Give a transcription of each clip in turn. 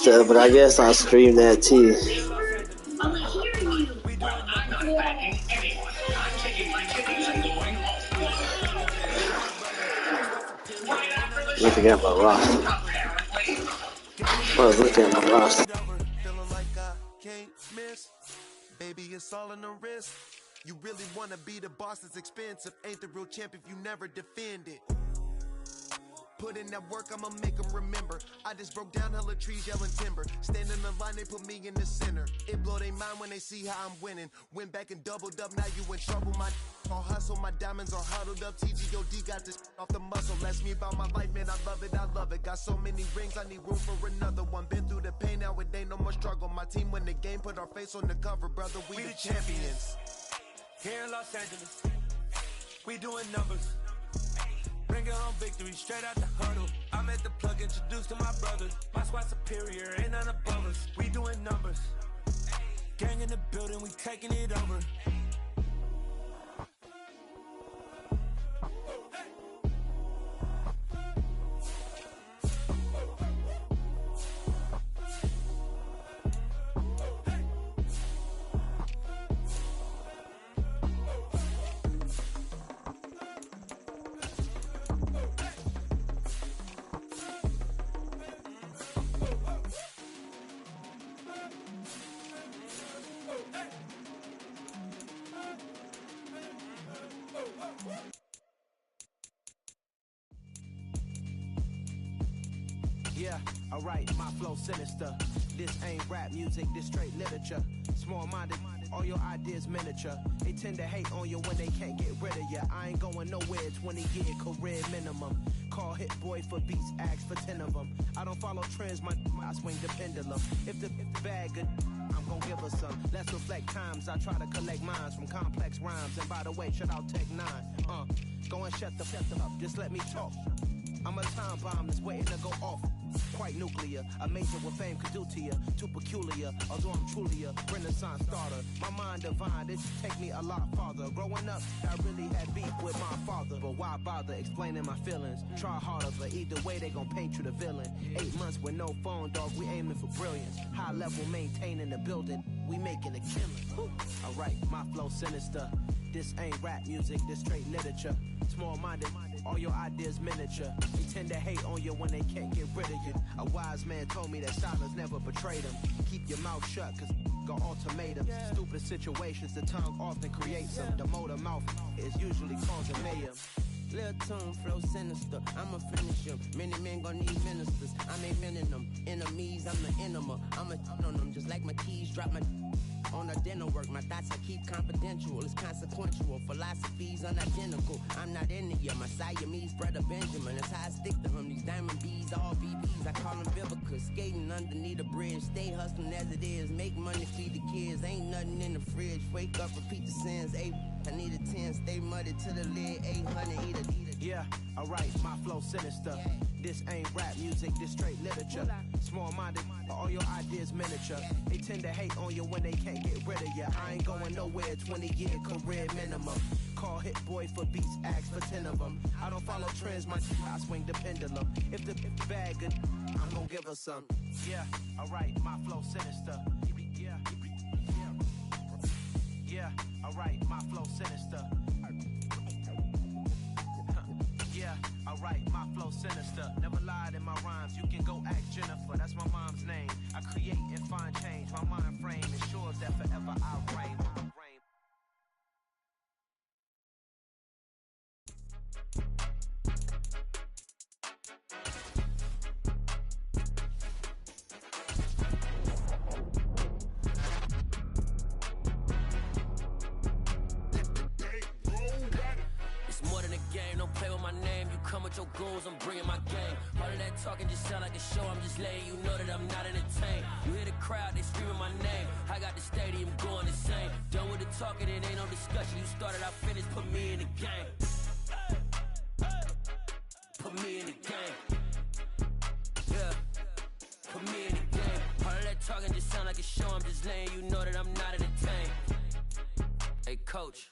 So, but I guess I'll stream that too. Looking at my roster. I was looking at my roster. Feeling like I can't miss. Baby, it's all in the wrist. You really wanna be the boss, it's expensive. Ain't the real champ if you never defend it. Put in that work, I'ma make them remember. I just broke down hella trees, yelling timber. Stand in the line, they put me in the center. It blow their mind when they see how I'm winning. Went back and doubled up, now you in trouble. My all hustle, my diamonds are huddled up. TGOD got this off the muscle. Ask me about my life, man, I love it, I love it. Got so many rings, I need room for another one. Been through the pain, now it ain't no more struggle. My team win the game, put our face on the cover, brother. We the champions. Here in Los Angeles, we doing numbers. Bringing home victory straight out the hurdle. I'm at the plug, introduced to my brothers. My squad superior, ain't none above us. We doing numbers. Gang in the building, we taking it over. Yeah, alright, my flow sinister. This ain't rap music, this straight literature. Small-minded, all your ideas miniature. They tend to hate on you when they can't get rid of you. I ain't going nowhere, 20-year career minimum. Call hit boy for beats, ask for 10 of them. I don't follow trends, I swing the pendulum. If the bag good, I'm gon' give her some. Let's reflect times, I try to collect minds from complex rhymes. And by the way, shout out Tech 9. Go and shut the up, just let me talk. I'm a time bomb that's waiting to go off. Quite nuclear, amazing what fame could do to you. Too peculiar, although I'm truly a renaissance starter. My mind divine, it should take me a lot farther. Growing up, I really had beef with my father. But why bother explaining my feelings? Try harder, but either way they gon' paint you the villain. 8 months with no phone, dog, we aiming for brilliance. High level maintaining the building, we making a killing. Alright, my flow sinister. This ain't rap music, this straight literature. Small-minded, all your ideas miniature. They tend to hate on you when they can't get rid of you. A wise man told me that silence never betrayed him. Keep your mouth shut, cause got ultimatums. Stupid situations, the tongue often creates them. The motor mouth is usually causing mayhem. Lil' tune, flow sinister, I'ma finish him. Many men gon' need ministers, I'm a men in them. Enemies, I'm the enema. I'ma on them, just like my keys, drop my on a dinner work. My thoughts I keep confidential, it's consequential. Philosophies unidentical, I'm not in it yet. My Siamese brother Benjamin, that's how I stick to him. These diamond bees, all BBs, I call them Vivica. Skating underneath a bridge, stay hustling as it is. Make money, feed the kids, ain't nothing in the fridge. Wake up, repeat the sins, I need a 10, stay muddy to the lid, 800, eat a. Yeah, alright, my flow sinister. This ain't rap music, this straight literature. Small-minded, all your ideas miniature. They tend to hate on you when they can't get rid of you. I ain't going nowhere, 20-year career minimum. Call hit boy for beats, ask for 10 of them. I don't follow trends, I swing the pendulum. If the bag good, I'm gon' give her some. Yeah, alright, my flow sinister. Yeah, alright, my flow sinister. Yeah, alright, my flow sinister. Never lied in my rhymes, you can go ask Jennifer, that's my mom's name. I create and find change, my mind frame ensures that forever I reign. Come with your goons, I'm bringing my gang. All of that talking just sound like a show. I'm just letting you know that I'm not entertained. You hear the crowd, they screaming my name. I got the stadium going insane. Done with the talking, it ain't no discussion. You started, I finished, put me in the game. Put me in the game. Yeah, put me in the game. All of that talking just sound like a show. I'm just letting you know that I'm not entertained. Hey coach,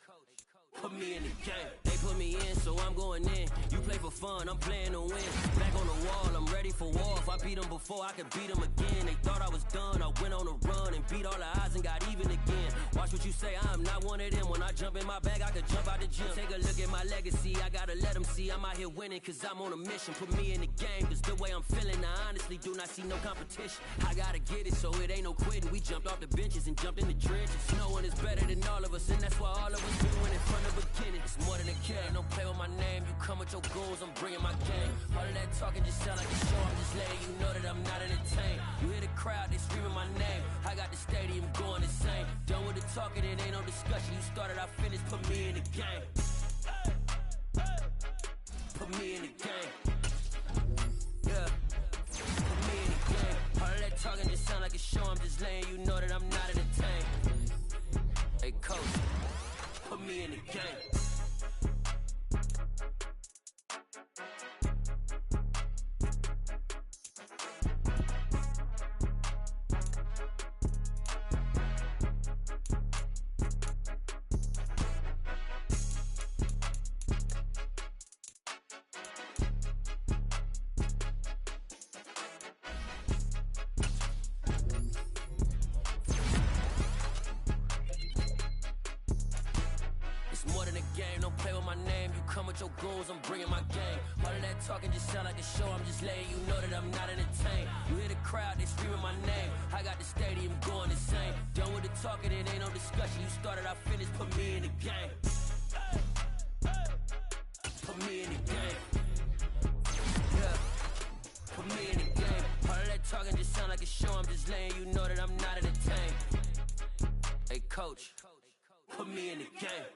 put me in the game. They put me in, so I'm going in. You play for fun, I'm playing to win. Back on the wall, I'm ready for war. If I beat them before, I could beat them again. They thought I was done, I went on a run and beat all the odds and got even again. Watch what you say, I'm not one of them. When I jump in my bag, I could jump out the gym. Take a look at my legacy, I gotta let them see I'm out here winning, cause I'm on a mission. Put me in the game, cause the way I'm feeling, I honestly do not see no competition. I gotta get it, so it ain't no quitting. We jumped off the benches and jumped in the trenches. No one is better than all of us, and that's why all of us doing in front of beginning. It's more than a game, don't play with my name. You come with your goons, I'm bringing my game. All of that talking just sound like a show, I'm just letting you know that I'm not entertained. You hear the crowd, they screaming my name. I got the stadium going insane. Done with the talking, it ain't no discussion. You started, I finished, put me in the game. Put me in the game. Yeah. Put me in the game. All of that talking just sound like a show, I'm just letting you know that I'm not entertained. Hey coach, put me in the game. More than a game, don't play with my name. You come with your goons, I'm bringing my game. All of that talking just sound like a show, I'm just letting you know that I'm not entertained. You hear the crowd, they screaming my name. I got the stadium going insane. Done with the talking, it ain't no discussion. You started, I finished, put me in the game. Put me in the game. Yeah. Put me in the game. All of that talking just sound like a show, I'm just letting you know that I'm not entertained. Hey coach, put me in the game.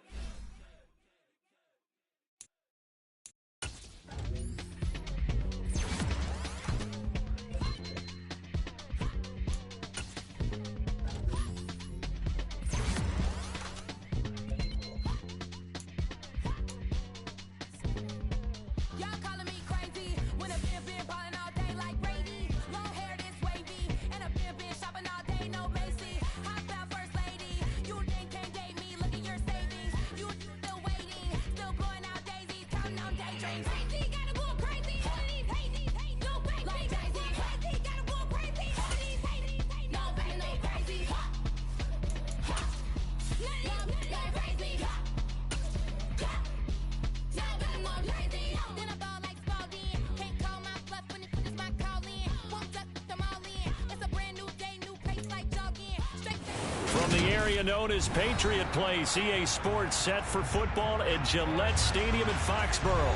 Known as Patriot Place, EA Sports set for football at Gillette Stadium in Foxborough.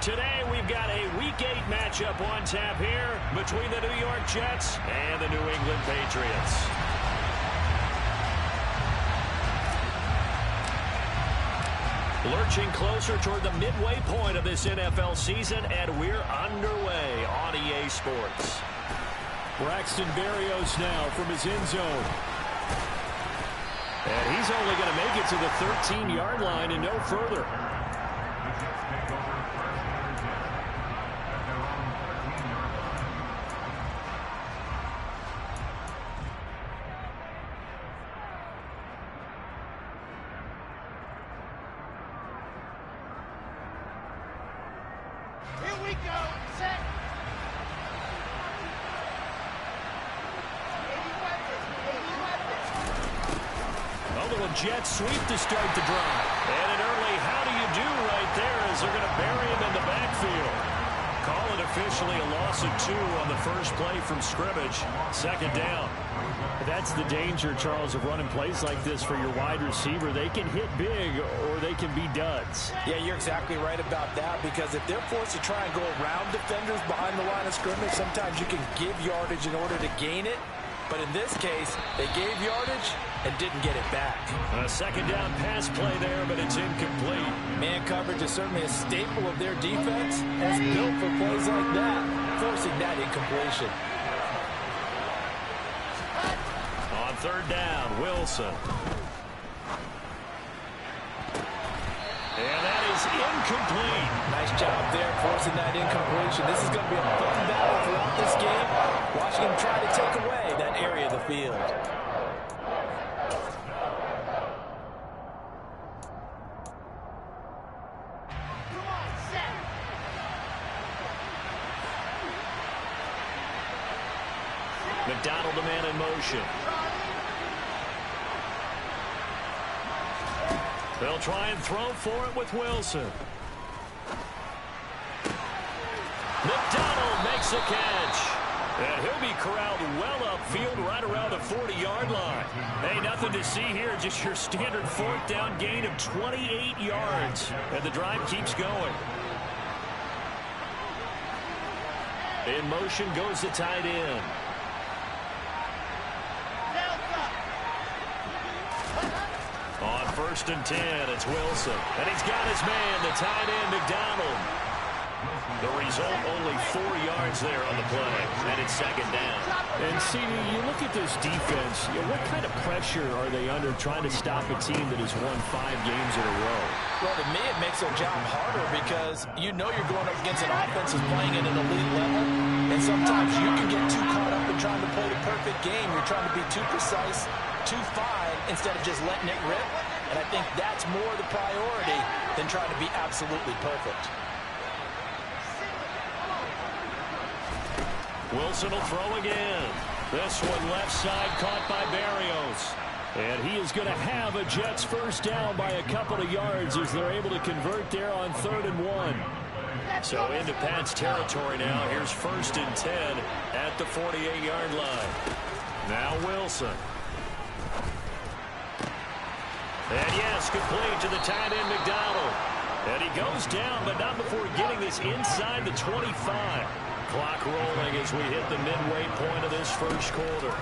Today we've got a Week 8 matchup on tap here between the New York Jets and the New England Patriots. Lurching closer toward the midway point of this NFL season, and we're underway on EA Sports. Braxton Berrios now from his end zone. And he's only going to make it to the 13-yard line and no further. Here we go. Set. A little jet sweep to start the drive. And an early how do you do right there as they're going to bury him in the backfield. Call it officially a loss of 2 on the first play from scrimmage. Second down. That's the danger, Charles, of running plays like this for your wide receiver. They can hit big or they can be duds. Yeah, you're exactly right about that, because if they're forced to try and go around defenders behind the line of scrimmage, sometimes you can give yardage in order to gain it. But in this case, they gave yardage and didn't get it back. A second down pass play there, but it's incomplete. Man coverage is certainly a staple of their defense, and it's built for plays like that, forcing that incompletion. On third down, Wilson. And that is incomplete. Nice job there forcing that incompletion. This is going to be a fun battle throughout this game, watching him try to take away that area of the field. McDonald, the man in motion. They'll try and throw for it with Wilson. McDonald makes the catch. And he'll be corralled well upfield right around the 40-yard line. Hey, nothing to see here, just your standard 4th down gain of 28 yards. And the drive keeps going. In motion goes the tight end. On 1st and 10, it's Wilson. And he's got his man, the tight end, McDonald. The result, only 4 yards there on the play, and it's 2nd down. And, CD, you look at this defense, what kind of pressure are they under trying to stop a team that has won 5 games in a row? Well, to me, it makes their job harder because you know you're going up against an offense that's playing at an elite level, and sometimes you can get too caught up in trying to play the perfect game. You're trying to be too precise, too fine, instead of just letting it rip, and I think that's more the priority than trying to be absolutely perfect. Wilson will throw again. This one left side caught by Barrios. And he is going to have a Jets first down by a couple of yards as they're able to convert there on 3rd and 1. So into Pat's territory now. Here's 1st and 10 at the 48-yard line. Now Wilson. And yes, complete to the tight end McDonald. And he goes down, but not before getting this inside the 25. Clock rolling as we hit the midway point of this first quarter.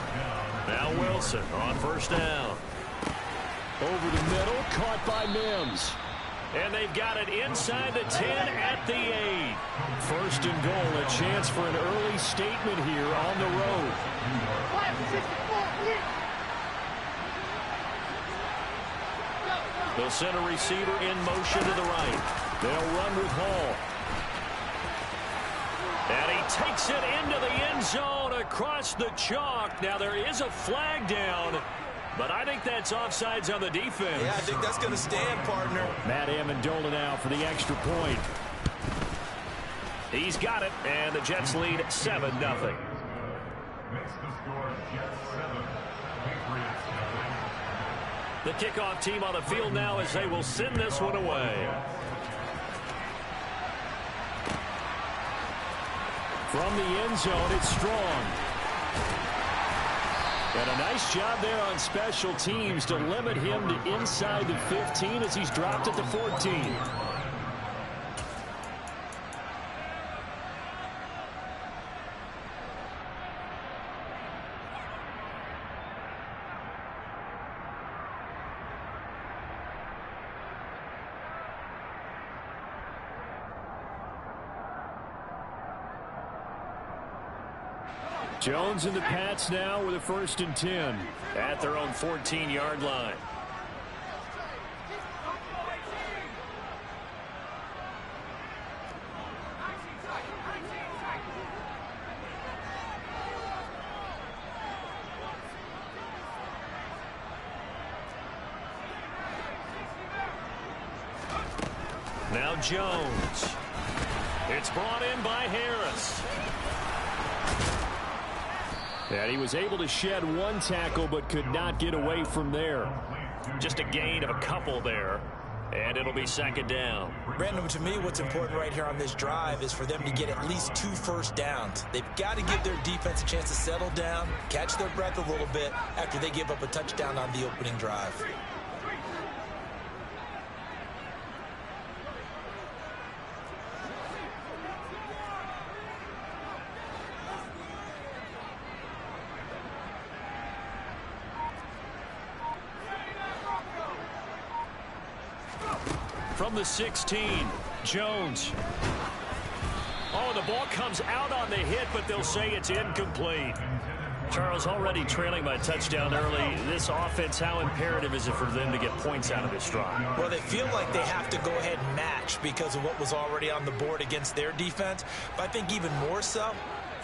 Now Wilson on 1st down. Over the middle, caught by Mims. And they've got it inside the 10 at the 8. 1st and goal, a chance for an early statement here on the road. They'll send a receiver in motion to the right. They'll run with Hall. And he takes it into the end zone across the chalk. Now there is a flag down, but I think that's offsides on the defense. Yeah, I think that's going to stand, partner. Matt Amendola now for the extra point. He's got it, and the Jets lead 7-0. The kickoff team on the field now as they will send this one away. From the end zone, it's Strong. And a nice job there on special teams to limit him to inside the 15 as he's dropped at the 14. Jones and the Pats now with a 1st and 10 at their own 14-yard line. Now Jones. It's brought in by Harris. And he was able to shed 1 tackle but could not get away from there. Just a gain of a couple there. And it'll be 2nd down. Brandon, to me, what's important right here on this drive is for them to get at least 2 first downs. They've got to give their defense a chance to settle down, catch their breath a little bit after they give up a touchdown on the opening drive. From the 16, Jones. Oh, the ball comes out on the hit, but they'll say it's incomplete. Charles, already trailing by touchdown early. This offense, how imperative is it for them to get points out of this drive? Well, they feel like they have to go ahead and match because of what was already on the board against their defense. But I think even more so,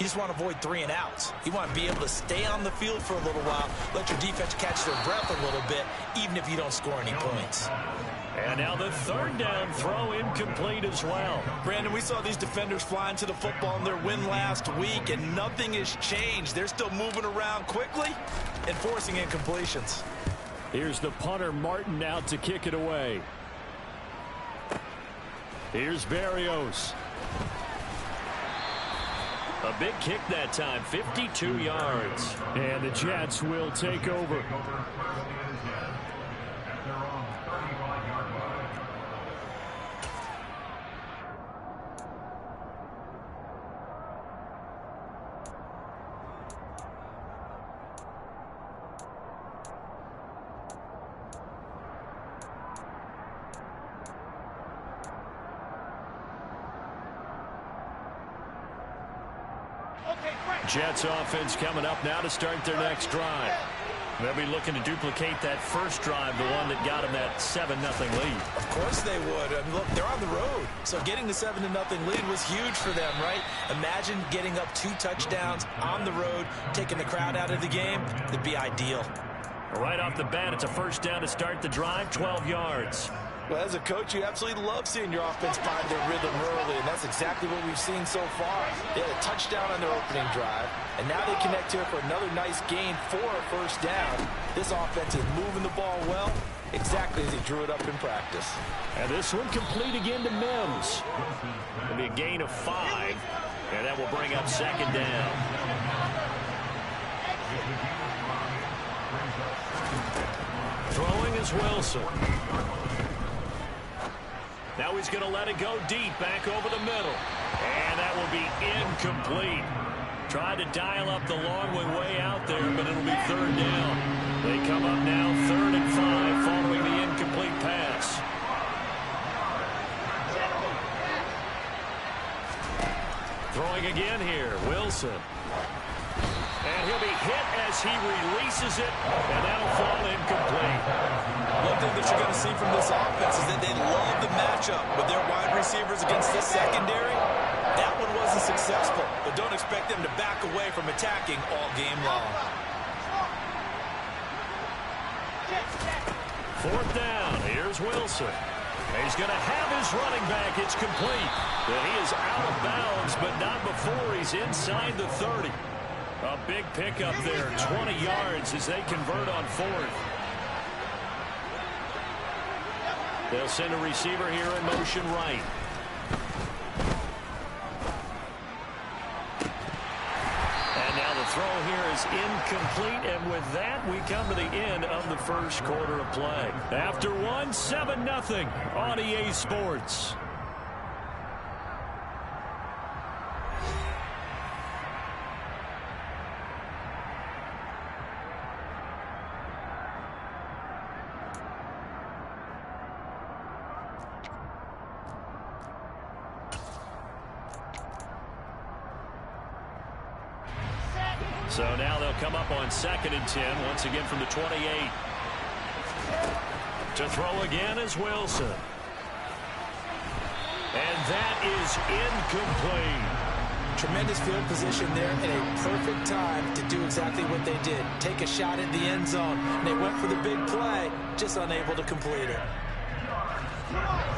You just want to avoid 3 and outs. You want to be able to stay on the field for a little while, let your defense catch their breath a little bit, even if you don't score any points. And now the third down throw incomplete as well. Brandon, we saw these defenders fly into the football in their win last week, and nothing has changed. They're still moving around quickly and forcing incompletions. Here's the punter, Martin, out to kick it away. Here's Berrios. A big kick that time, 52 yards. And the Jets will take over. Jets offense coming up now to start their next drive. They'll be looking to duplicate that first drive, the one that got them that 7-0 lead. Of course they would. I mean, look, they're on the road. So getting the 7-0 lead was huge for them, right? Imagine getting up 2 touchdowns on the road, taking the crowd out of the game. It'd be ideal. Right off the bat, it's a first down to start the drive, 12 yards. Well, as a coach, you absolutely love seeing your offense find their rhythm early, and that's exactly what we've seen so far. They had a touchdown on their opening drive, and now they connect here for another nice gain for a first down. This offense is moving the ball well, exactly as he drew it up in practice. And this one complete again to Mims. It'll be a gain of 5, and that will bring up second down. Throwing is Wilson. Now he's going to let it go deep, back over the middle. And that will be incomplete. Tried to dial up the long way out there, but it'll be third down. They come up now 3rd and 5 following the incomplete pass. Throwing again here, Wilson. And he'll be hit as he releases it, and that'll fall incomplete. One thing that you're going to see from this offense is that they love the matchup with their wide receivers against this secondary. That one wasn't successful, but don't expect them to back away from attacking all game long. 4th down, here's Wilson. He's going to have his running back. It's complete. But he is out of bounds, but not before he's inside the 30. A big pickup there, 20 yards as they convert on 4th. They'll send a receiver here in motion right. And now the throw here is incomplete, and with that, we come to the end of the first quarter of play. After one, 7-0 on EA Sports. So now they'll come up on 2nd and 10, once again from the 28. To throw again is Wilson. And that is incomplete. Tremendous field position there and a perfect time to do exactly what they did. Take a shot at the end zone. And they went for the big play, just unable to complete it.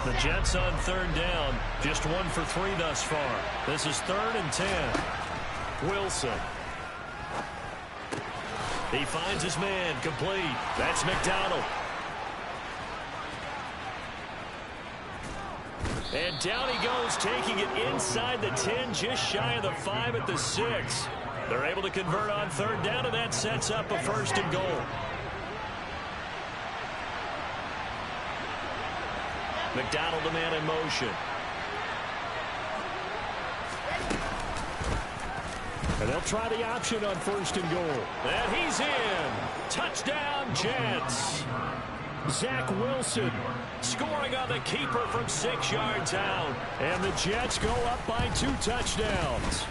The Jets on 3rd down, just 1 for 3 thus far. This is 3rd and 10. Wilson. He finds his man, complete. That's McDonald. And down he goes, taking it inside the 10, just shy of the 5 at the 6. They're able to convert on 3rd down, and that sets up a 1st and goal. McDonald, the man in motion. And they'll try the option on 1st and goal. And he's in. Touchdown, Jets. Zach Wilson scoring on the keeper from 6 yards out. And the Jets go up by 2 touchdowns.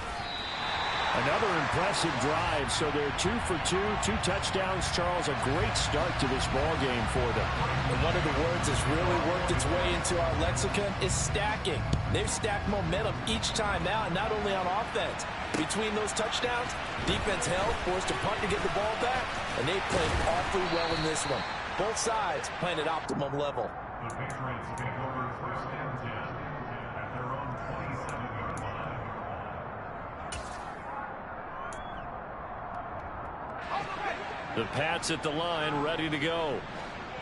Another impressive drive, so they're 2 for 2, 2 touchdowns. Charles, a great start to this ball game for them. And one of the words that's really worked its way into our lexicon is stacking. They've stacked momentum each time out, not only on offense, Between those touchdowns, defense held, forced a punt to get the ball back, and they played awfully well in this one. Both sides playing at optimum level. The Patriots take over first and 10 at their own 27-yard line. The Pats at the line, ready to go.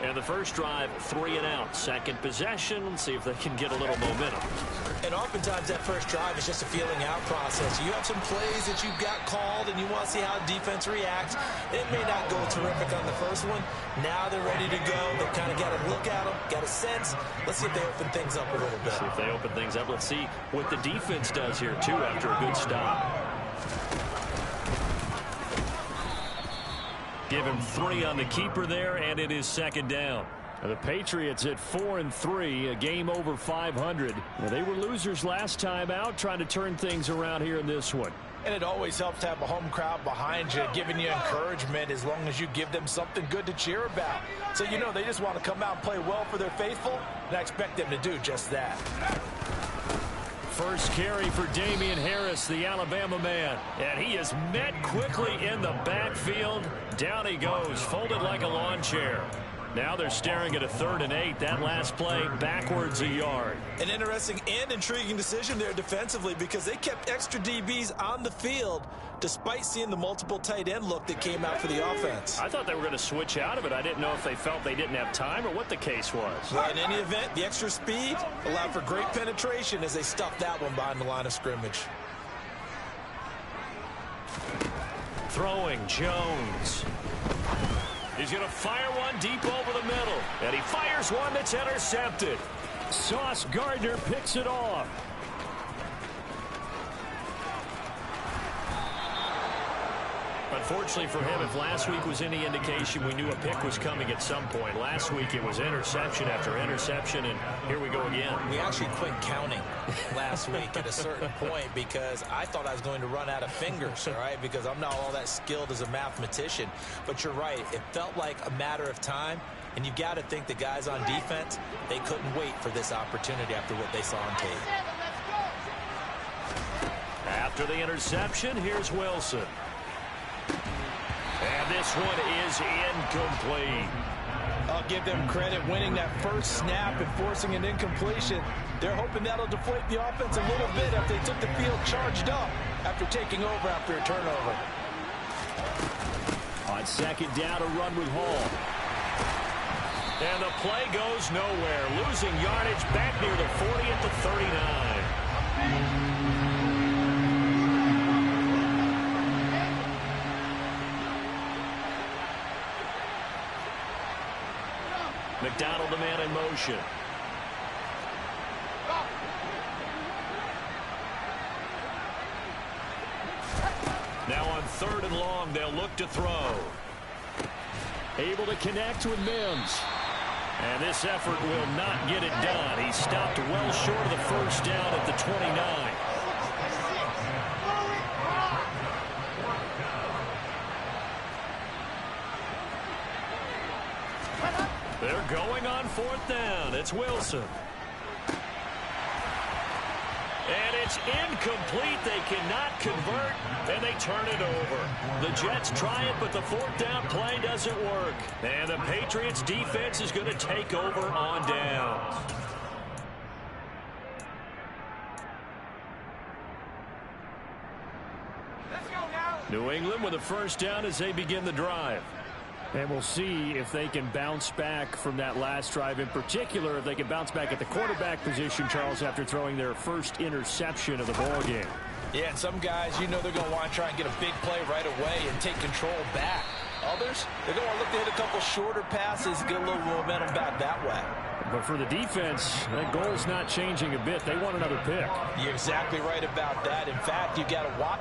And the first drive, 3 and out. Second possession. Let's see if they can get a little momentum. And oftentimes that first drive is just a feeling out process. You have some plays that you've got called and you want to see how defense reacts. It may not go terrific on the first one. Now they're ready to go. They've kind of got to look at them, got a sense. Let's see if they open things up a little bit. See if they open things up. Let's see what the defense does here, too, after a good stop. Give him 3 on the keeper there, and it is second down. The Patriots at 4-3, a game over 500. They were losers last time out, trying to turn things around here in this one. And it always helps to have a home crowd behind you, giving you encouragement as long as you give them something good to cheer about. So, you know, they just want to come out and play well for their faithful, and I expect them to do just that. First carry for Damian Harris, the Alabama man. And he is met quickly in the backfield. Down he goes, folded like a lawn chair. Now they're staring at a 3rd and 8. That last play backwards a yard. An interesting and intriguing decision there defensively because they kept extra DBs on the field despite seeing the multiple tight end look that came out for the offense. I thought they were going to switch out of it. I didn't know if they felt they didn't have time or what the case was. Well, in any event, the extra speed allowed for great penetration as they stuffed that one behind the line of scrimmage. Throwing Jones. He's going to fire one deep over the middle. And he fires one that's intercepted. Sauce Gardner picks it off. Unfortunately for him, if last week was any indication, we knew a pick was coming at some point. Last week it was interception after interception, and here we go again. We actually quit counting last week at a certain point because I thought I was going to run out of fingers, all right, because I'm not all that skilled as a mathematician. But you're right. It felt like a matter of time, and you've got to think the guys on defense, they couldn't wait for this opportunity after what they saw on tape. After the interception, here's Wilson. And this one is incomplete. I'll give them credit winning that first snap and forcing an incompletion. They're hoping that'll deflate the offense a little bit after they took the field charged up after taking over after a turnover. On second down, a run with Hall. And the play goes nowhere. Losing yardage back near the 40 at the 39. McDonald, the man in motion. Now on 3rd and long, they'll look to throw. Able to connect with Mims. And this effort will not get it done. He stopped well short of the first down at the 29. They're going on 4th down. It's Wilson. And it's incomplete. They cannot convert, and they turn it over. The Jets try it, but the 4th down play doesn't work. And the Patriots defense is going to take over on downs. New England with a first down as they begin the drive. And we'll see if they can bounce back from that last drive. In particular, if they can bounce back at the quarterback position, Charles, after throwing their first interception of the ball game. Yeah, and some guys, you know they're going to want to try and get a big play right away and take control back. Others, they're going to look to hit a couple shorter passes, get a little momentum back that way. But for the defense, that goal's not changing a bit. They want another pick. You're exactly right about that. In fact, you got to watch.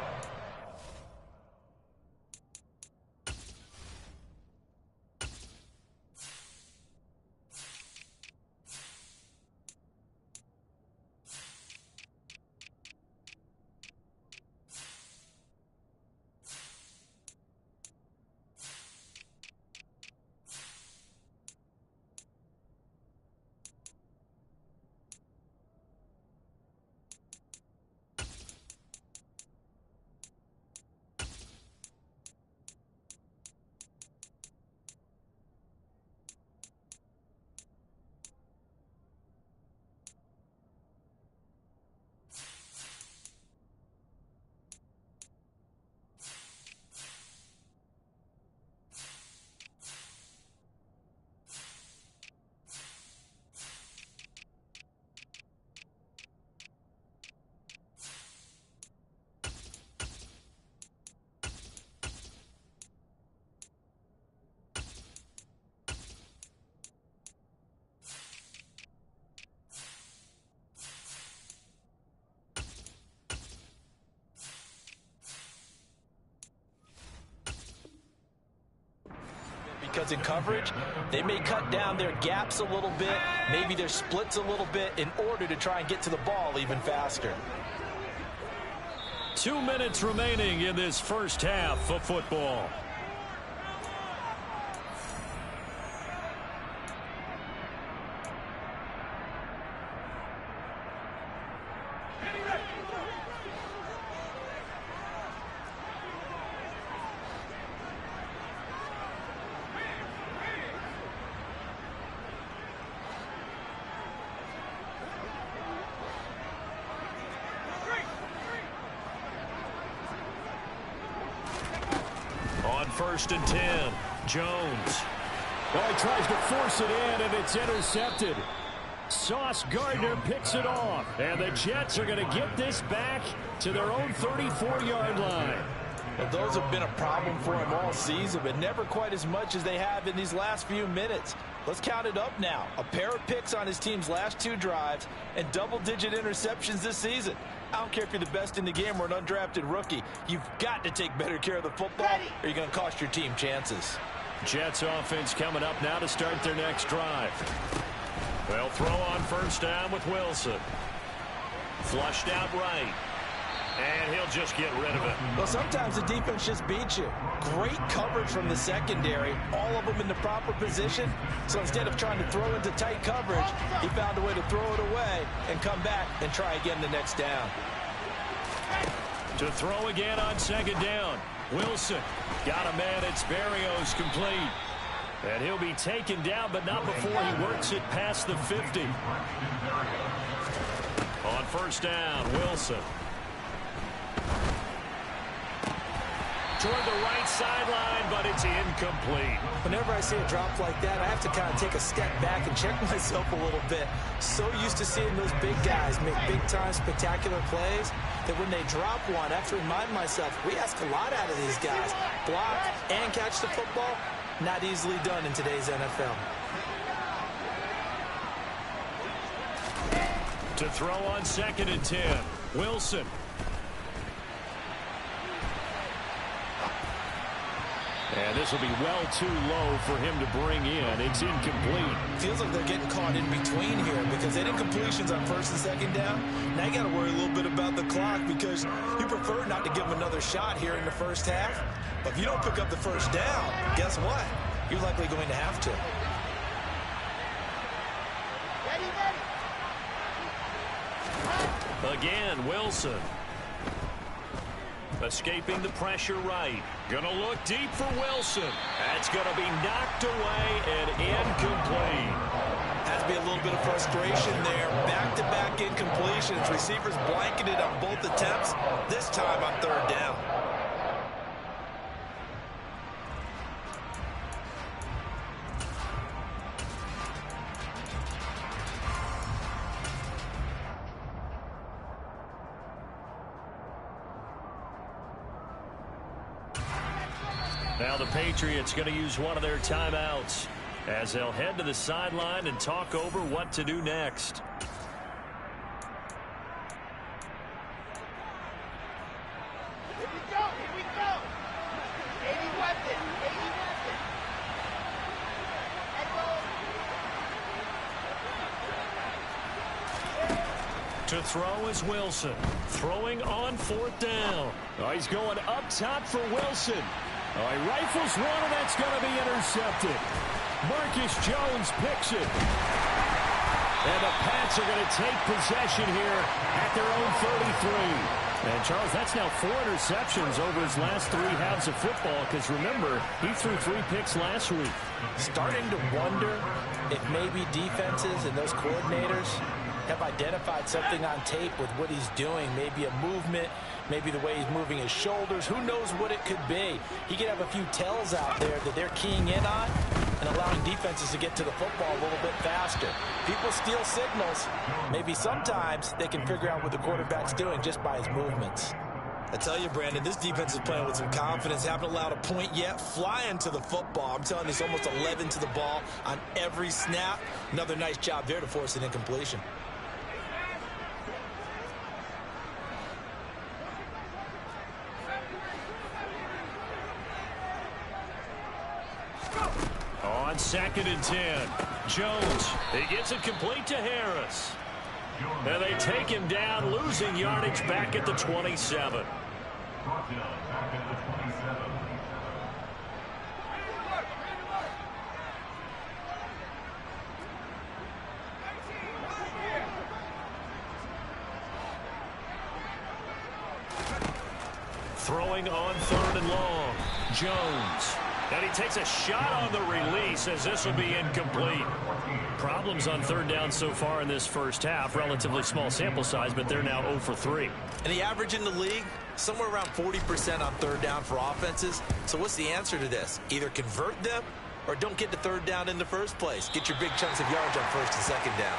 because in coverage, they may cut down their gaps a little bit, maybe their splits a little bit in order to try and get to the ball even faster. 2 minutes remaining in this first half of football. On 1st and 10, Jones. Well, he tries to force it in, and it's intercepted. Sauce Gardner picks it off, and the Jets are going to get this back to their own 34-yard line. Well, those have been a problem for him all season, but never quite as much as they have in these last few minutes. Let's count it up now. A pair of picks on his team's last 2 drives and double-digit interceptions this season. I don't care if you're the best in the game or an undrafted rookie. You've got to take better care of the football or you're going to cost your team chances. Jets offense coming up now to start their next drive. They'll throw on 1st down with Wilson. Flushed out right. And he'll just get rid of it. Well, sometimes the defense just beats you. Great coverage from the secondary, all of them in the proper position. So instead of trying to throw into tight coverage, he found a way to throw it away and come back and try again the next down. To throw again on 2nd down. Wilson got a man. It's Berrios complete. And he'll be taken down, but not before he works it past the 50. On 1st down, Wilson. Toward the right sideline, but it's incomplete. Whenever I see a drop like that, I have to kind of take a step back and check myself a little bit. So used to seeing those big guys make big-time spectacular plays that when they drop one, I have to remind myself, we ask a lot out of these guys. Block and catch the football, not easily done in today's NFL. To throw on 2nd and 10, Wilson. And this will be well too low for him to bring in. It's incomplete. Feels like they're getting caught in between here because they did completions on 1st and 2nd down. Now you got to worry a little bit about the clock because you prefer not to give them another shot here in the first half. But if you don't pick up the 1st down, guess what? You're likely going to have to. Again, Wilson. Escaping the pressure right. Gonna look deep for Wilson. That's gonna be knocked away and incomplete. Has to be a little bit of frustration there. Back-to-back incompletions. Receivers blanketed on both attempts. This time on 3rd down. Now the Patriots going to use one of their timeouts as they'll head to the sideline and talk over what to do next. Here we go, here we go. 80 weapon, 80 weapon. To throw is Wilson. Throwing on 4th down. Oh, he's going up top for Wilson. Oh, he rifles one, and that's going to be intercepted. Marcus Jones picks it. And the Pats are going to take possession here at their own 33. And, Charles, that's now 4 interceptions over his last 3 halves of football because, remember, he threw 3 picks last week. Starting to wonder if maybe defenses and those coordinators have identified something on tape with what he's doing, maybe a movement, maybe the way he's moving his shoulders. Who knows what it could be? He could have a few tells out there that they're keying in on and allowing defenses to get to the football a little bit faster. People steal signals. Maybe sometimes they can figure out what the quarterback's doing just by his movements. I tell you, Brandon, this defense is playing with some confidence. Haven't allowed a point yet. Flying to the football. I'm telling you, it's almost 11 to the ball on every snap. Another nice job there to force an incompletion. on 2nd and 10. Jones, he gets it complete to Harris. And they take him down, losing yardage back at the 27. Brought down back at the 27. Throwing on 3rd and long. Jones. And he takes a shot on the release as this will be incomplete. Problems on 3rd down so far in this first half. Relatively small sample size, but they're now 0 for 3. And the average in the league, somewhere around 40% on 3rd down for offenses. So what's the answer to this? Either convert them or don't get to 3rd down in the first place. Get your big chunks of yards on 1st and 2nd down.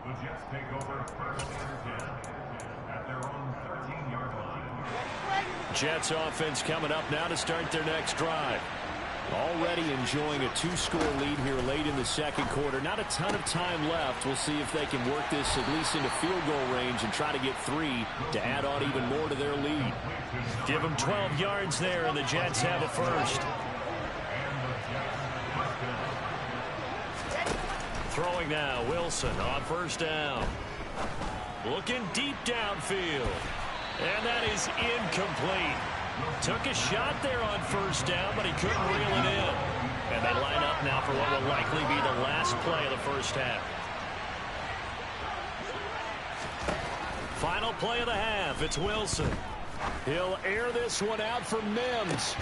The Jets take over 1st and 10 at their own 13-yard line. Jets offense coming up now to start their next drive. Already enjoying a 2-score lead here late in the 2nd quarter. Not a ton of time left. We'll see if they can work this at least into field goal range and try to get 3 to add on even more to their lead. Give them 12 yards there, and the Jets have a first. Throwing now, Wilson on 1st down. Looking deep downfield. And that is incomplete. Took a shot there on 1st down, but he couldn't reel it in. And they line up now for what will likely be the last play of the first half. Final play of the half. It's Wilson. He'll air this one out for Mims.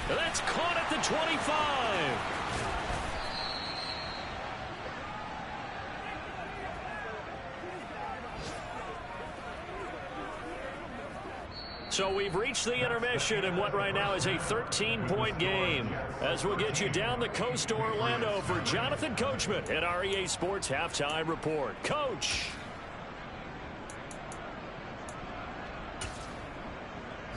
And that's caught at the 25. So we've reached the intermission in what right now is a 13-point game. As we'll get you down the coast to Orlando for Jonathan Coachman at our EA Sports Halftime Report. Coach.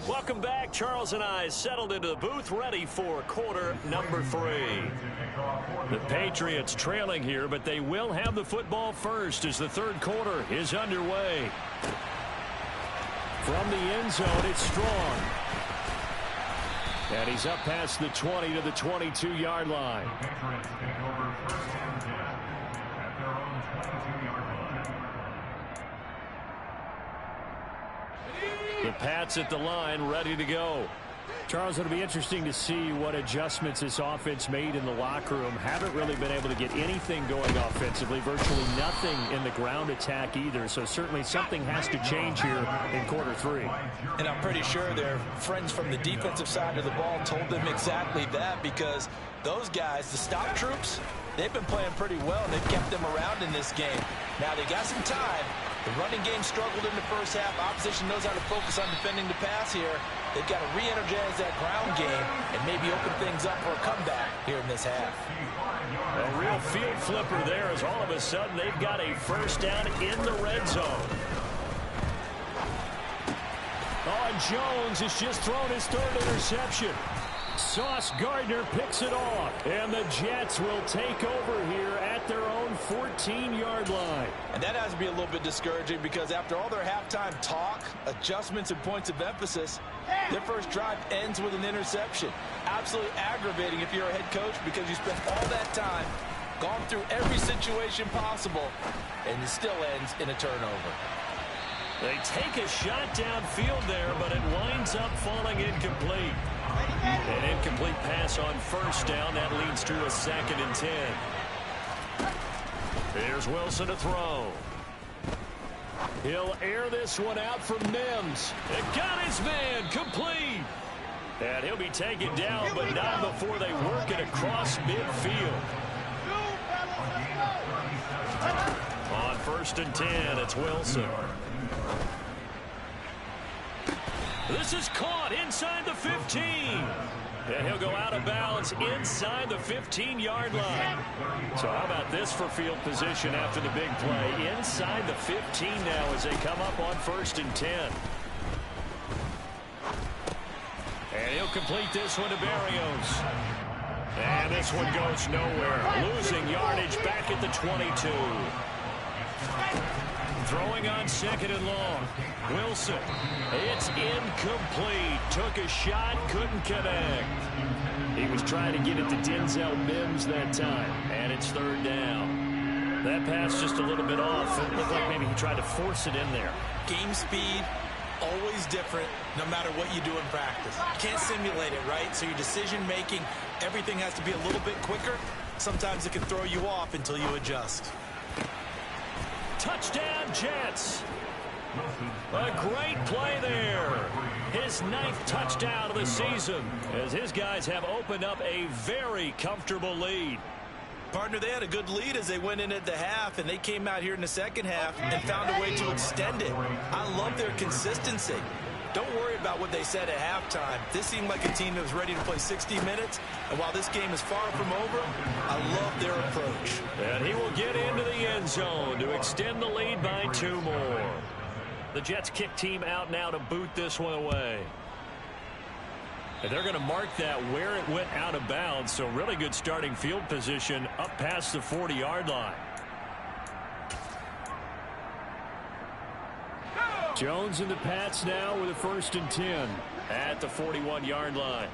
Welcome back. Charles and I settled into the booth ready for quarter number 3. The Patriots trailing here, but they will have the football first as the 3rd quarter is underway. From the end zone, it's Strong. And he's up past the 20 to the 22-yard line. The Patriots take over 1st and 10 at their own 22-yard line. The Pats at the line, ready to go. Charles, it'll be interesting to see what adjustments this offense made in the locker room. Haven't really been able to get anything going offensively. Virtually nothing in the ground attack either. So certainly something has to change here in quarter 3. And I'm pretty sure their friends from the defensive side of the ball told them exactly that, because those guys, the stop troops, they've been playing pretty well. They've kept them around in this game. Now they got some time. The running game struggled in the first half. Opposition knows how to focus on defending the pass here. They've got to re-energize that ground game and maybe open things up for a comeback here in this half. A real field flipper there as all of a sudden they've got a 1st down in the red zone. Oh, and Jones has just thrown his 3rd interception. Sauce Gardner picks it off, and the Jets will take over here at their own 14-yard line. And that has to be a little bit discouraging, because after all their halftime talk, adjustments, and points of emphasis, their first drive ends with an interception. Absolutely aggravating if you're a head coach, because you spent all that time, gone through every situation possible, and it still ends in a turnover. They take a shot downfield there, but it winds up falling incomplete. An incomplete pass on 1st down. That leads to a 2nd and 10. Here's Wilson to throw. He'll air this one out for Mims. It got his man complete. And he'll be taken down, but not before they work it across midfield. On 1st and 10, it's Wilson. This is caught inside the 15. And he'll go out of bounds inside the 15-yard line. So how about this for field position after the big play? Inside the 15 now as they come up on 1st and 10. And he'll complete this one to Barrios. And this one goes nowhere. Losing yardage back at the 22. Throwing on 2nd and long. Wilson. It's incomplete. Took a shot, couldn't connect. He was trying to get it to Denzel Mims that time, and it's 3rd down. That pass just a little bit off. It looked like maybe he tried to force it in there. Game speed, always different no matter what you do in practice. You can't simulate it, right? So your decision-making, everything has to be a little bit quicker. Sometimes it can throw you off until you adjust. Touchdown, Jets. A great play there. His 9th touchdown of the season as his guys have opened up a very comfortable lead. Partner, they had a good lead as they went in at the half, and they came out here in the second half and found a way to extend it. I love their consistency. Don't worry about what they said at halftime. This seemed like a team that was ready to play 60 minutes, and while this game is far from over, I love their approach. And he will get into the end zone to extend the lead by 2 more. The Jets kick team out now to boot this one away. And they're going to mark that where it went out of bounds, so really good starting field position up past the 40-yard line. Jones and the Pats now with a 1st and 10 at the 41-yard line.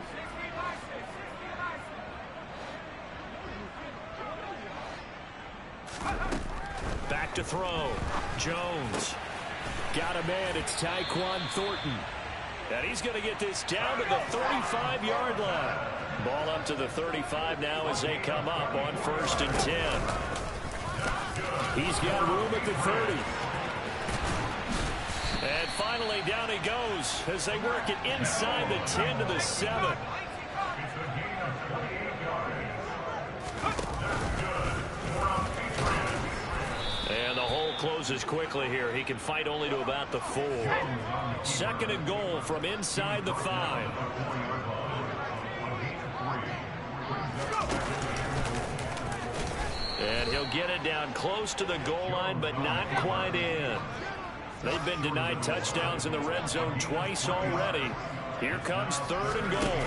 Back to throw. Jones. Got a man. It's Tyquan Thornton. And he's going to get this down to the 35-yard line. Ball up to the 35 now as they come up on 1st and 10. He's got room at the 30. And finally, down he goes as they work it inside the 10 to the 7. And the hole closes quickly here. He can fight only to about the 4. 2nd and goal from inside the 5. And he'll get it down close to the goal line, but not quite in. They've been denied touchdowns in the red zone twice already. Here comes 3rd and goal.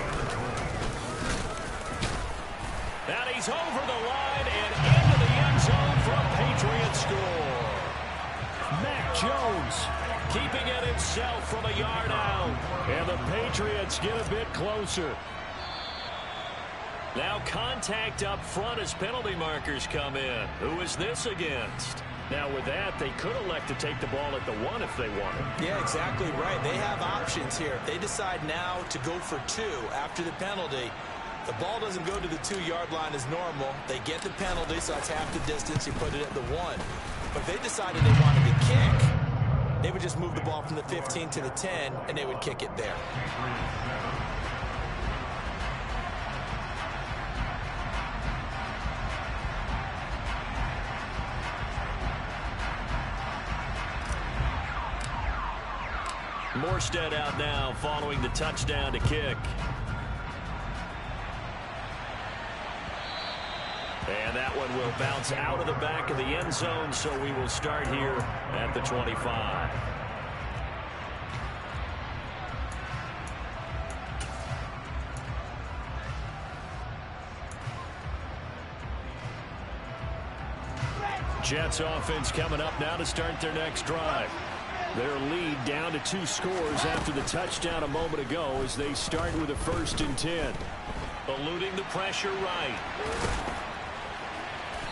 And he's over the line and into the end zone for a Patriot score. Mac Jones keeping it himself from a yard out. And the Patriots get a bit closer. Now contact up front as penalty markers come in. Who is this against? Now with that, they could elect to take the ball at the 1 if they wanted. Yeah, exactly right. They have options here. If they decide now to go for 2 after the penalty, the ball doesn't go to the 2-yard line as normal. They get the penalty, so that's half the distance. You put it at the 1. But if they decided they wanted to kick, they would just move the ball from the 15 to the 10, and they would kick it there. Morstead out now following the touchdown to kick. And that one will bounce out of the back of the end zone, so we will start here at the 25. Jets offense coming up now to start their next drive. Their lead down to 2 scores after the touchdown a moment ago as they start with a 1st and 10. Eluding the pressure right.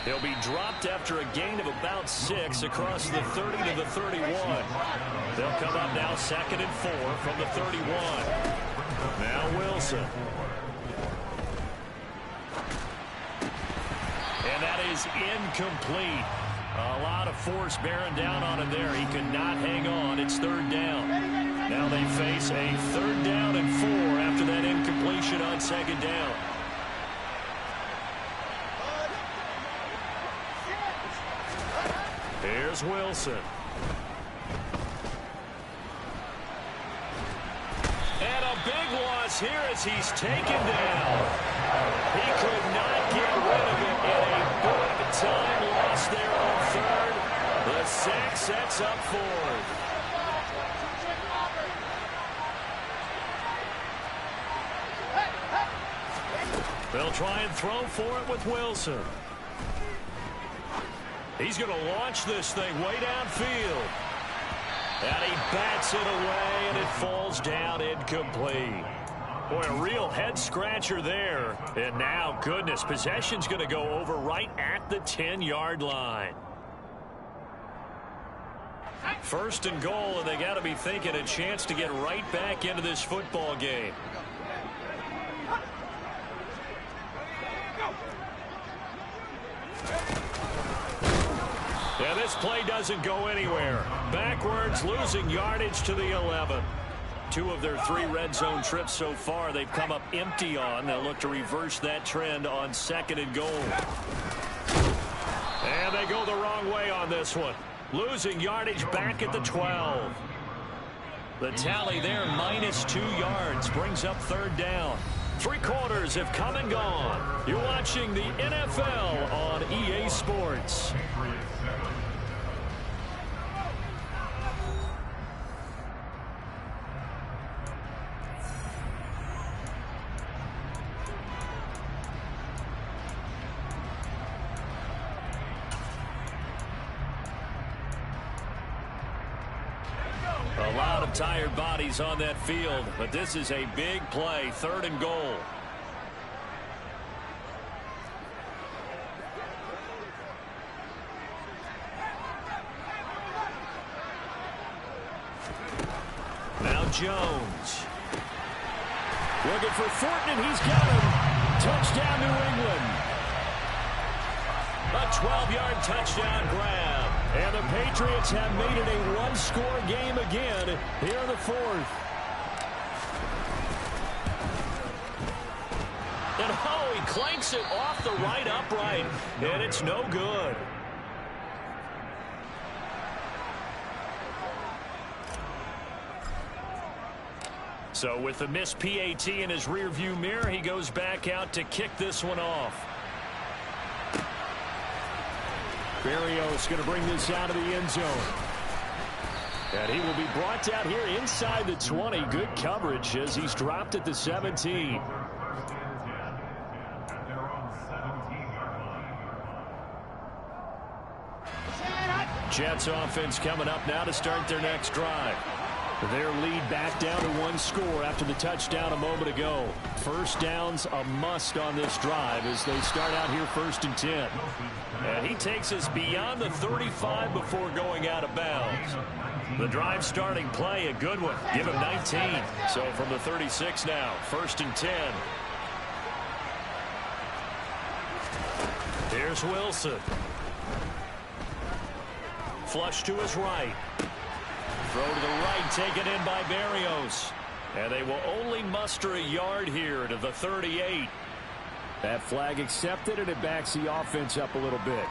He'll be dropped after a gain of about 6 across the 30 to the 31. They'll come up now 2nd and 4 from the 31. Now Wilson. And that is incomplete. A lot of force bearing down on him there. He could not hang on. It's 3rd down. Now they face a 3rd down and 4 after that incompletion on 2nd down. Here's Wilson. And a big loss here as he's taken down. He could not get rid of it in a big time loss there on 3rd. The sack sets up 4th. They'll try and throw for it with Wilson. He's going to launch this thing way downfield. And he bats it away, and it falls down incomplete. Boy, a real head-scratcher there. And now, goodness, possession's going to go over right at the 10-yard line. First and goal, and they got to be thinking a chance to get right back into this football game. Yeah, this play doesn't go anywhere. Backwards, losing yardage to the 11. 2 of their 3 red zone trips so far they've come up empty on. They'll look to reverse that trend on 2nd and goal. And they go the wrong way on this one. Losing yardage back at the 12. The tally there, -2 yards, brings up 3rd down. 3 quarters have come and gone. You're watching the NFL on EA Sports. A lot of tired bodies on that field, but this is a big play, 3rd and goal. Now Jones. Looking for Fortin, and he's got him. Touchdown, New England. A 12-yard touchdown grab. And the Patriots have made it a 1-score game again here in the 4th. And oh, he clanks it off the right upright, and it's no good. So with the missed PAT in his rearview mirror, he goes back out to kick this one off. Berrios going to bring this out of the end zone. And he will be brought down here inside the 20. Good coverage as he's dropped at the 17. Jets offense coming up now to start their next drive. Their lead back down to 1 score after the touchdown a moment ago. First down's a must on this drive as they start out here 1st and 10. And he takes us beyond the 35 before going out of bounds. The drive starting play, a good one. Give him 19. So from the 36 now, 1st and 10. Here's Wilson. Flush to his right. Throw to the right, taken in by Berrios. And they will only muster a yard here to the 38. That flag accepted, and it backs the offense up a little bit.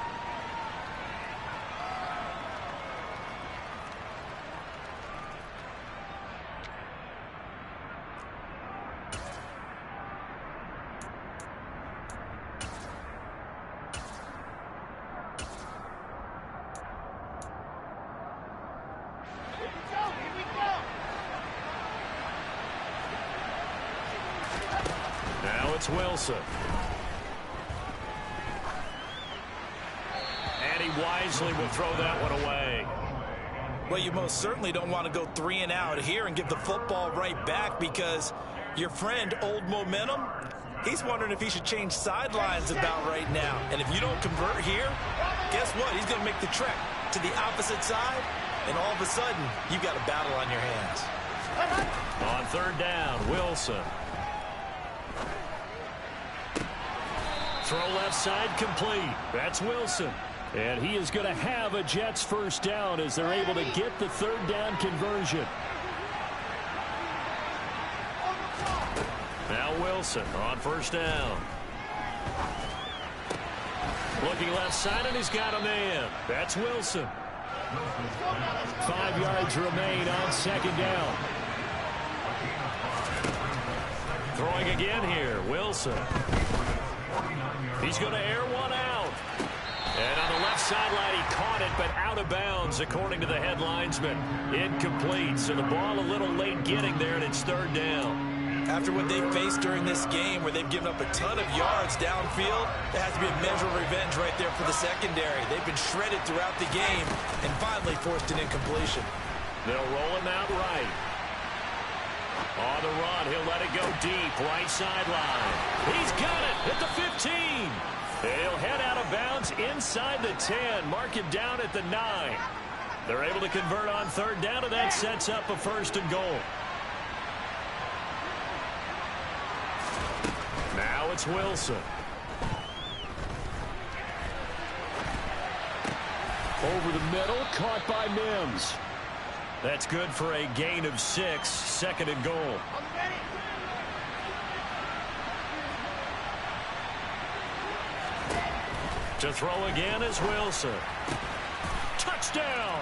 Now it's Wilson. And he wisely will throw that one away. Well, you most certainly don't want to go 3 and out here and give the football right back because your friend, Old Momentum, he's wondering if he should change sidelines about right now. And if you don't convert here, guess what? He's going to make the trek to the opposite side, and all of a sudden, you've got a battle on your hands. On 3rd down, Wilson. Throw left side complete. That's Wilson. And he is going to have a Jets first down as they're able to get the 3rd down conversion. Now Wilson on 1st down. Looking left side, and he's got a man. That's Wilson. 5 yards remain on 2nd down. Throwing again here, Wilson. He's going to air one out. And on the left sideline, he caught it, but out of bounds, according to the head linesman. Incomplete, so the ball a little late getting there, and it's 3rd down. After what they've faced during this game where they've given up a ton of yards downfield, there has to be a measure of revenge right there for the secondary. They've been shredded throughout the game and finally forced an incompletion. They'll roll him out right. On the run, he'll let it go deep, right sideline. He's got it at the 15. He'll head out of bounds inside the 10. Mark him down at the 9. They're able to convert on third down, and that sets up a 1st and goal. Now it's Wilson. Over the middle, caught by Mims. That's good for a gain of 6, 2nd and goal. To throw again is Wilson. Touchdown!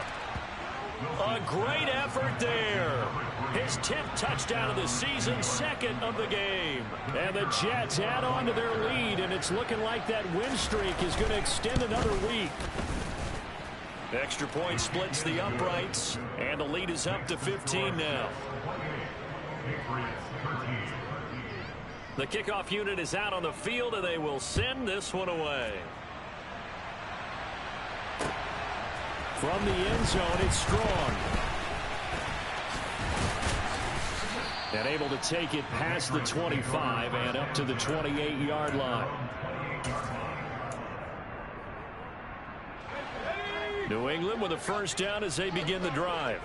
A great effort there. His 10th touchdown of the season, 2nd of the game. And the Jets add on to their lead, and it's looking like that win streak is going to extend another week. Extra point splits the uprights, and the lead is up to 15 now. The kickoff unit is out on the field, and they will send this one away. From the end zone, it's Strong. And able to take it past the 25 and up to the 28-yard line. New England with a 1st down as they begin the drive.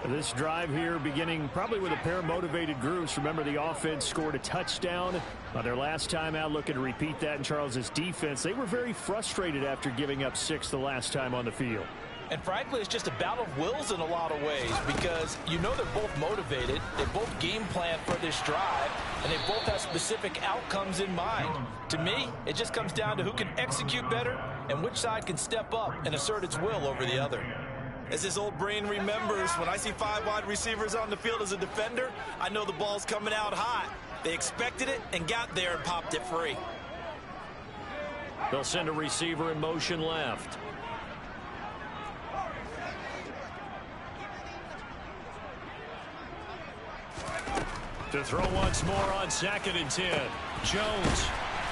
This drive here beginning probably with a pair of motivated groups. Remember, the offense scored a touchdown on their last time out. Looking to repeat that in Charles's defense. They were very frustrated after giving up 6 the last time on the field. And frankly, it's just a battle of wills in a lot of ways because you know they're both motivated. They both game plan for this drive, and they both have specific outcomes in mind. To me, it just comes down to who can execute better and which side can step up and assert its will over the other. As his old brain remembers, when I see 5 wide receivers on the field as a defender, I know the ball's coming out hot. They expected it and got there and popped it free. They'll send a receiver in motion left. To throw once more on 2nd and 10. Jones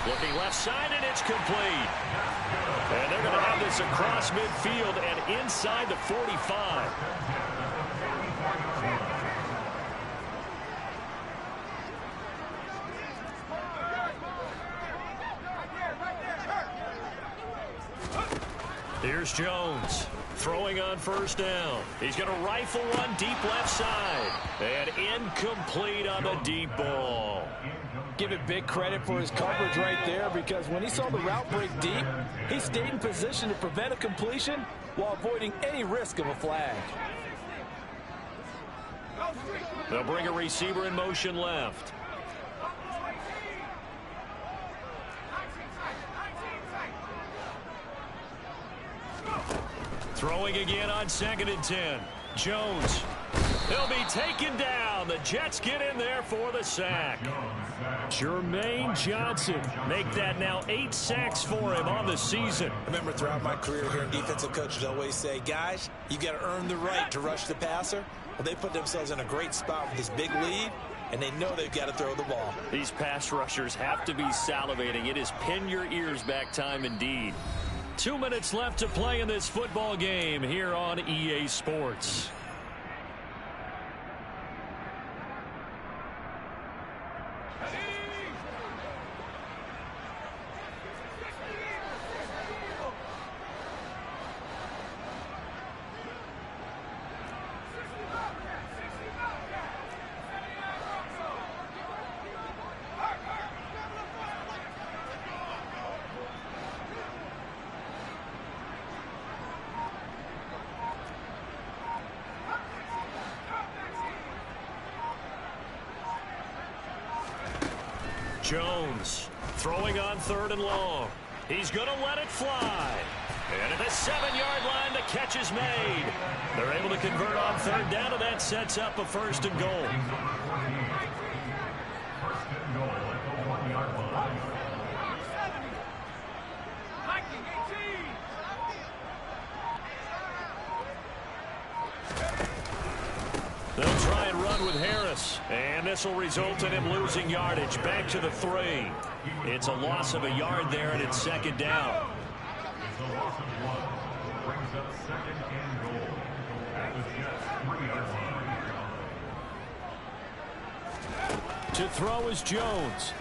looking left side, and it's complete. And they're going to have this across midfield and inside the 45. Here's Jones. Throwing on 1st down. He's going to rifle one deep left side. And incomplete on the deep ball. Give it big credit for his coverage right there because when he saw the route break deep, he stayed in position to prevent a completion while avoiding any risk of a flag. They'll bring a receiver in motion left. Throwing again on 2nd and 10. Jones. He'll be taken down. The Jets get in there for the sack. Jermaine Johnson make that now 8 sacks for him on the season. I remember throughout my career here in defensive coaches always say, guys, you got to earn the right to rush the passer. Well, they put themselves in a great spot with this big lead, and they know they've got to throw the ball. These pass rushers have to be salivating. It is pin your ears back time indeed. 2 minutes left to play in this football game here on EA Sports. Jones throwing on 3rd and long. He's going to let it fly. And at the 7-yard line, the catch is made. They're able to convert on 3rd down, and that sets up a 1st and goal. They'll try and run with Harris. And this will result in him losing yardage. Back to the 3. It's a loss of a yard there, and it's second down. It's a loss of 1. Brings up second and goal at the Jets' 3-yard line. To throw is Jones.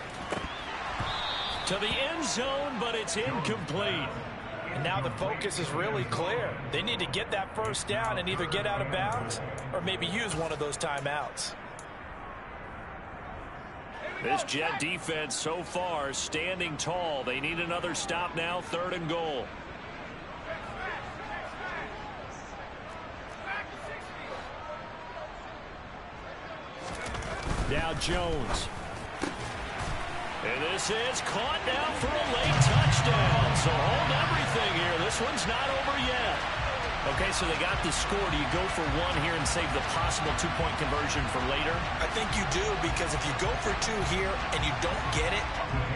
To the end zone, but it's incomplete. And now the focus is really clear. They need to get that first down and either get out of bounds or maybe use one of those timeouts. This Jet defense so far standing tall. They need another stop now, 3rd and goal. Now Jones. And this is caught down for a late touchdown. So hold everything here. This one's not over yet. Okay, so they got the score. Do you go for 1 here and save the possible 2-point conversion for later? I think you do, because if you go for 2 here and you don't get it,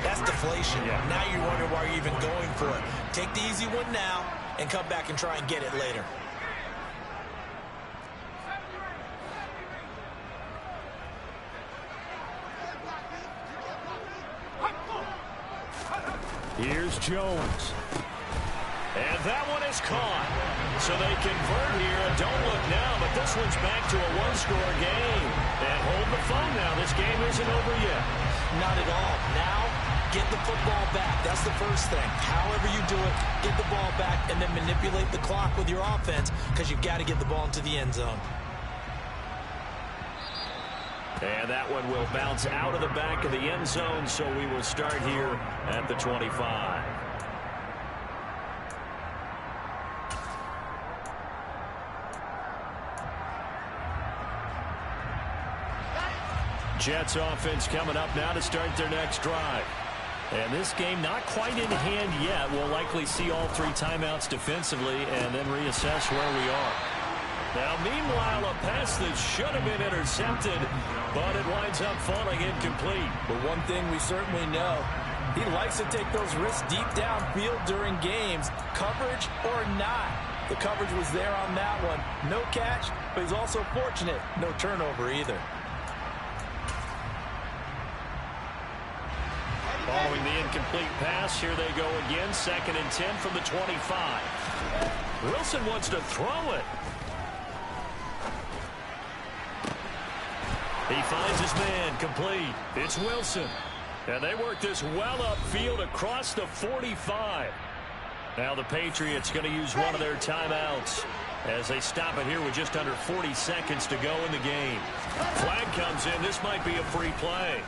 that's deflation. Yeah. Now you wonder why you're even going for it. Take the easy one now and come back and try and get it later. Here's Jones. And that one is caught. So they convert here, and don't look now, but this one's back to a 1-score game. And hold the phone now. This game isn't over yet. Not at all. Now, get the football back. That's the first thing. However you do it, get the ball back and then manipulate the clock with your offense, because you've got to get the ball into the end zone. And that one will bounce out of the back of the end zone, so we will start here at the 25. Jets offense coming up now to start their next drive. And this game not quite in hand yet. We'll likely see all 3 timeouts defensively and then reassess where we are. Now, meanwhile, a pass that should have been intercepted, but it winds up falling incomplete. But one thing we certainly know, he likes to take those risks deep downfield during games, coverage or not. The coverage was there on that one. No catch, but he's also fortunate. No turnover either. Following the incomplete pass, here they go again. 2nd and 10 from the 25. Wilson wants to throw it. He finds his man, complete. It's Wilson. And they work this well upfield across the 45. Now the Patriots going to use one of their timeouts as they stop it here with just under 40 seconds to go in the game. Flag comes in. This might be a free play.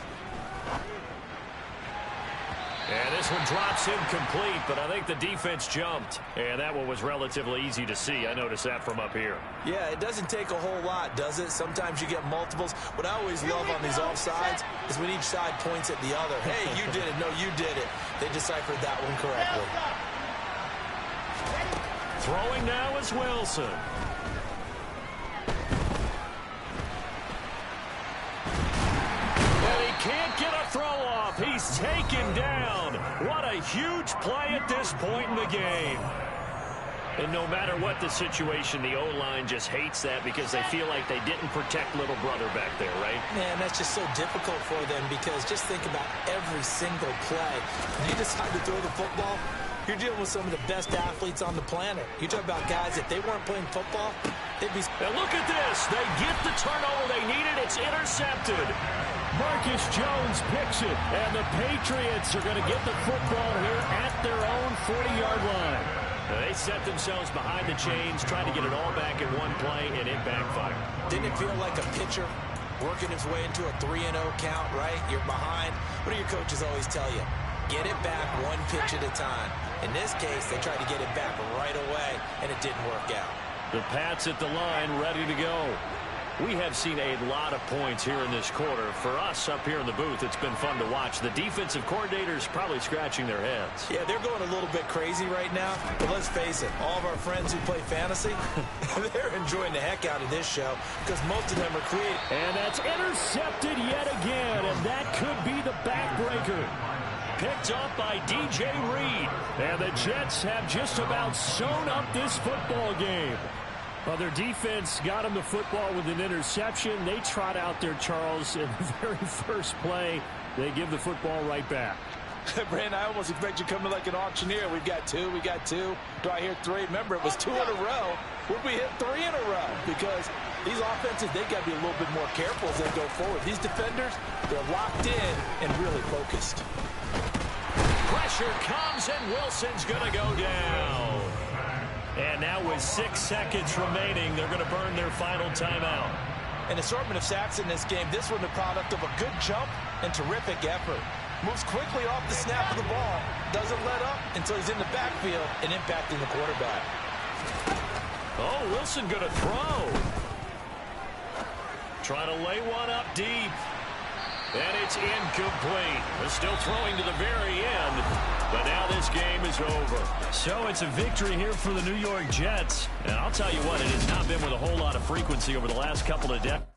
And this one drops incomplete, but I think the defense jumped. And that one was relatively easy to see. I noticed that from up here. Yeah, it doesn't take a whole lot, does it? Sometimes you get multiples. What I always love on these offsides is when each side points at the other. Hey, you did it. No, you did it. They deciphered that one correctly. Throwing now is Wilson. And he can't get a throw off. He's taken down. What a huge play at this point in the game. And no matter what the situation, the O-line just hates that because they feel like they didn't protect little brother back there, right? Man, that's just so difficult for them because just think about every single play. When you decide to throw the football, you're dealing with some of the best athletes on the planet. You talk about guys, if they weren't playing football, they'd be... Now look at this. They get the turnover they needed. It's intercepted. Marcus Jones picks it, and the Patriots are going to get the football here at their own 40-yard line. They set themselves behind the chains, trying to get it all back in one play, and it backfired. Didn't it feel like a pitcher working his way into a 3-0 count, right? You're behind. What do your coaches always tell you? Get it back one pitch at a time. In this case, they tried to get it back right away, and it didn't work out. The Pats at the line, ready to go. We have seen a lot of points here in this quarter. For us up here in the booth, it's been fun to watch. The defensive coordinators probably scratching their heads. Yeah, they're going a little bit crazy right now. But let's face it, all of our friends who play fantasy, they're enjoying the heck out of this show because most of them are creative. And that's intercepted yet again, and that could be the backbreaker. Picked up by DJ Reed. And the Jets have just about sewn up this football game. Well, their defense got them the football with an interception. They trot out there, Charles, in the very first play. They give the football right back. Brandon, I almost expect you coming like an auctioneer. We've got two. We got two. Do I hear three? Remember, it was 2 in a row. Would we hit 3 in a row? Because these offenses, they got to be a little bit more careful as they go forward. These defenders, they're locked in and really focused. Pressure comes, and Wilson's going to go down. And now with 6 seconds remaining, they're going to burn their final timeout. An assortment of sacks in this game. This one the product of a good jump and terrific effort. Moves quickly off the snap of the ball. Doesn't let up until he's in the backfield and impacting the quarterback. Oh, Wilson going to throw. Trying to lay one up deep. And it's incomplete. They're still throwing to the very end. But now this game is over. So it's a victory here for the New York Jets. And I'll tell you what, it has not been with a whole lot of frequency over the last couple of decades.